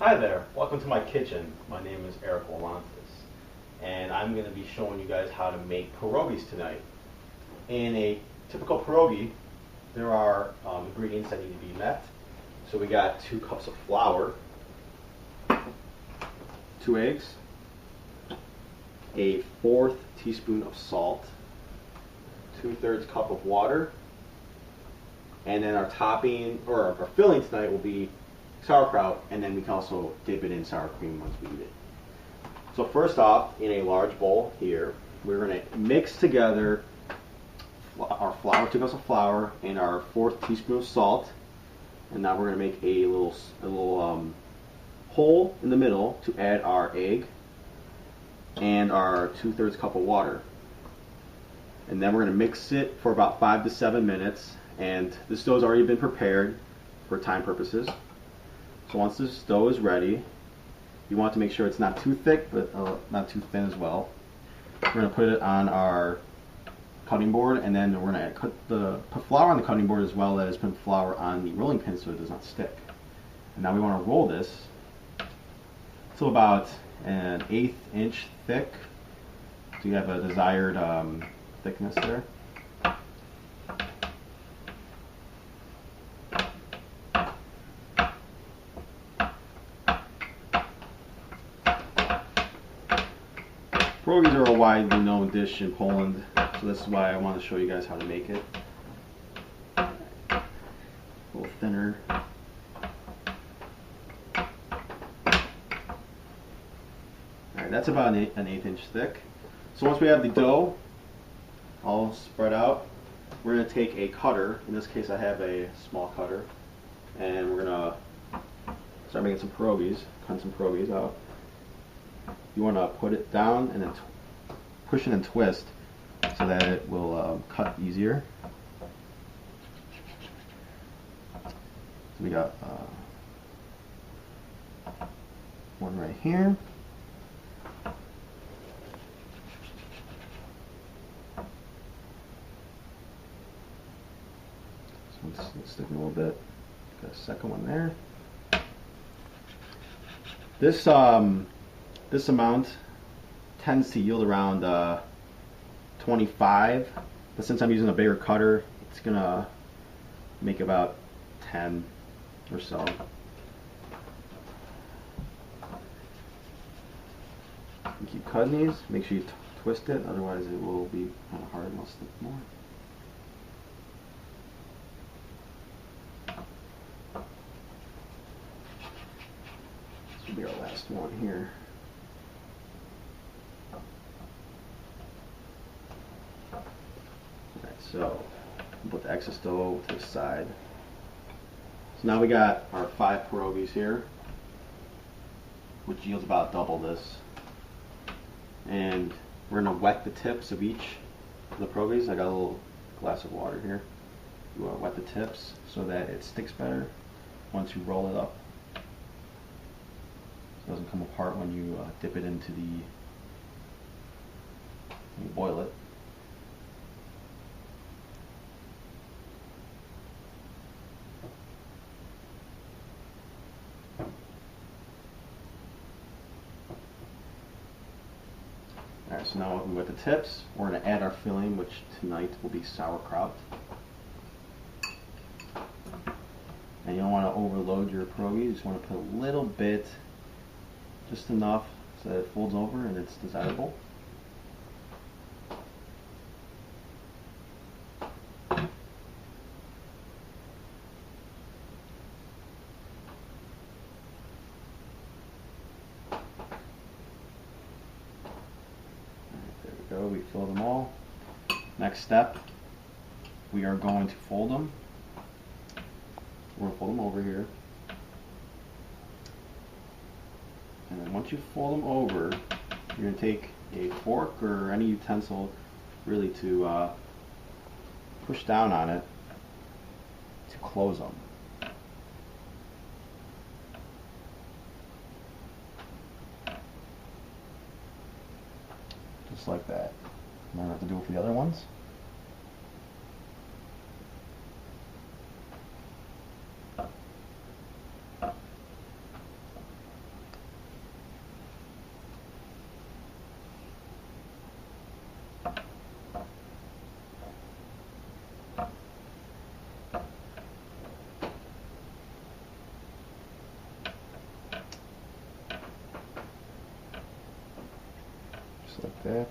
Hi there, welcome to my kitchen. My name is Eric Volantis, and I'm going to be showing you guys how to make pierogies tonight. In a typical pierogi, there are ingredients that need to be met. So we got 2 cups of flour, 2 eggs, a 1/4 teaspoon of salt, 2/3 cup of water, and then our topping, or our filling tonight will be sauerkraut, and then we can also dip it in sour cream once we eat it. So first off, in a large bowl here, we're going to mix together our flour, 2 cups of flour, and our 1/4 teaspoon of salt, and now we're going to make a little hole in the middle to add our egg and our 2/3 cup of water. And then we're going to mix it for about 5 to 7 minutes, and this dough's already been prepared for time purposes. So once this dough is ready, you want to make sure it's not too thick, but not too thin as well. We're going to put it on our cutting board, and then we're going to put flour on the cutting board as well as put flour on the rolling pin so it does not stick. And now we want to roll this to about an 1/8 inch thick, so you have a desired thickness there. Pierogies are a widely known dish in Poland, so this is why I want to show you guys how to make it. A little thinner. Alright, that's about an 1/8 inch thick. So once we have the dough all spread out, we're going to take a cutter. In this case I have a small cutter, and we're going to start making some pierogies, cut some pierogies out. You want to put it down and then push it and twist so that it will cut easier. So we got one right here. This one's sticking a little bit. Got a second one there. This amount tends to yield around 25, but since I'm using a bigger cutter, it's gonna make about 10 or so. You keep cutting these. Make sure you twist it, otherwise it will be kind of hard and it'll stick more. This will be our last one here. So put the excess dough to the side. So now we got our 5 pierogies here, which yields about double this. And we're going to wet the tips of each of the pierogies. I got a little glass of water here. You want to wet the tips so that it sticks better once you roll it up. So it doesn't come apart when you dip it into when you boil it. Alright, so now with the tips, we're going to add our filling, which tonight will be sauerkraut. And you don't want to overload your pierogi, you just want to put a little bit, just enough so that it folds over and it's desirable. We fill them all. Next step, we are going to fold them. We're going to fold them over here. And then once you fold them over, you're going to take a fork or any utensil really to push down on it to close them. Just like that. And then I have to do it for the other ones. like that.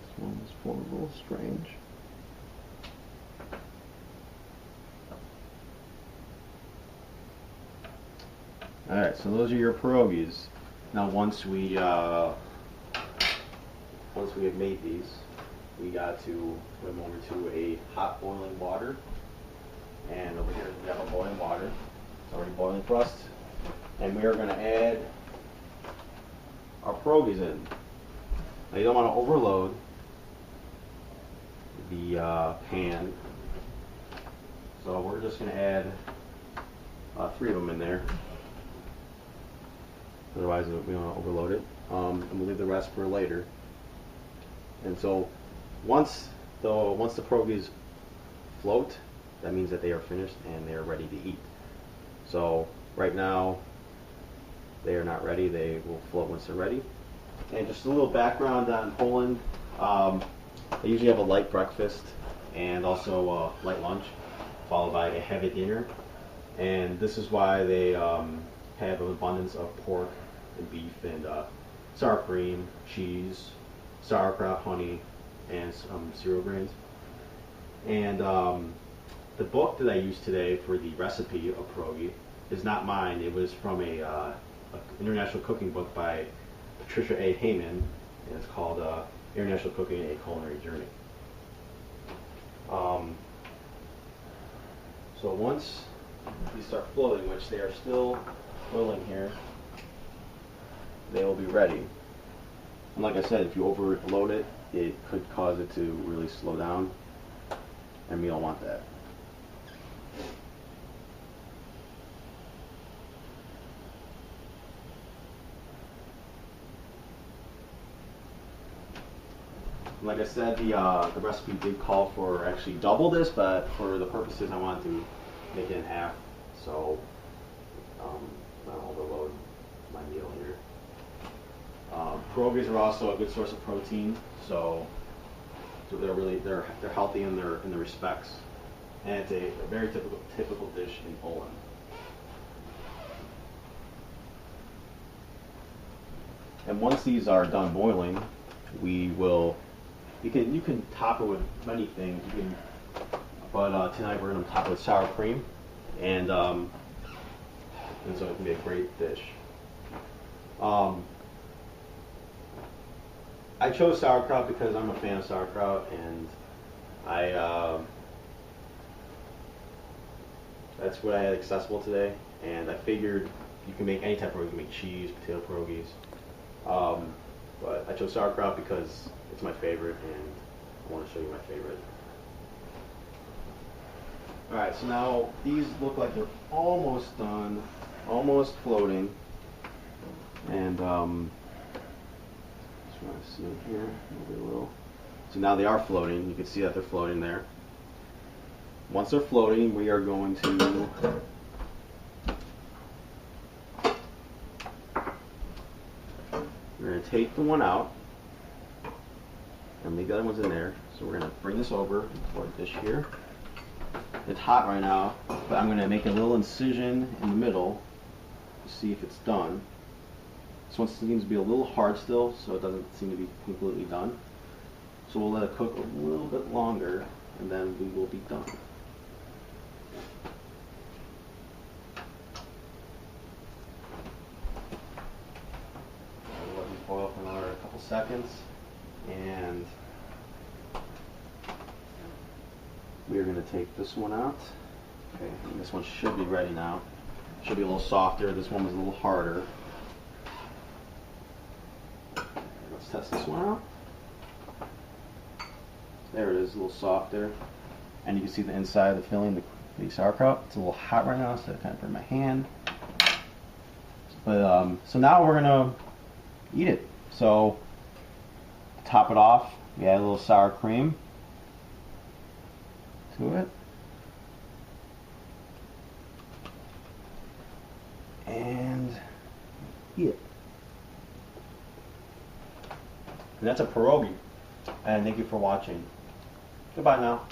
This one was formed a little strange. Alright, so those are your pierogies. Now once we have made these, we got to put them over to a hot boiling water. And over here we have a boiling water. It's already boiling for us. And we are going to add our pierogies in. Now you don't want to overload the pan. So we're just going to add 3 of them in there. Otherwise we don't want to overload it. And we'll leave the rest for later. And so once the pierogies float, that means that they are finished and they are ready to eat. So right now they are not ready. They will float once they're ready. And just a little background on Poland. They usually have a light breakfast and also a light lunch, followed by a heavy dinner. And this is why they have an abundance of pork and beef and sour cream, cheese, sauerkraut, honey, and some cereal grains. And the book that I used today for the recipe of pierogi is not mine. It was from a international cooking book by Patricia A. Heyman, and it's called International Cooking: A Culinary Journey. So once these start floating, which they are still floating here, they will be ready. And like I said, if you overload it, it could cause it to really slow down, and we don't want that. Like I said, the recipe did call for actually double this, but for the purposes I wanted to make it in half, so not overload my meal here. Pierogies are also a good source of protein, so they're healthy in their respects, and it's a very typical dish in Poland. And once these are done boiling, we will. You can top it with many things. But tonight we're going to top it with sour cream, and so it can be a great dish. I chose sauerkraut because I'm a fan of sauerkraut, and that's what I had accessible today. And I figured you can make any type of pierogi. You can make cheese, potato pierogies. But I chose sauerkraut because it's my favorite, and I want to show you my favorite. Alright, so now these look like they're almost done, almost floating. And just want to see them here, maybe a little. So now they are floating. You can see that they're floating there. Once they're floating, we are going to take the one out and leave the other ones in there. So we're going to bring this over to our dish here. It's hot right now, but I'm going to make a little incision in the middle to see if it's done. This one seems to be a little hard still, so it doesn't seem to be completely done. So we'll let it cook a little bit longer, and then we will be done. I'll let these boil for another couple seconds, and we are going to take this one out. Okay, and this one should be ready now. Should be a little softer. This one was a little harder. Let's test this one out. There it is, a little softer. And you can see the inside of the filling, the sauerkraut. It's a little hot right now, so I kind of burn my hand. But so now we're gonna eat it. So to top it off, we add a little sour cream to it. And eat it. And that's a pierogi. And thank you for watching. Goodbye now.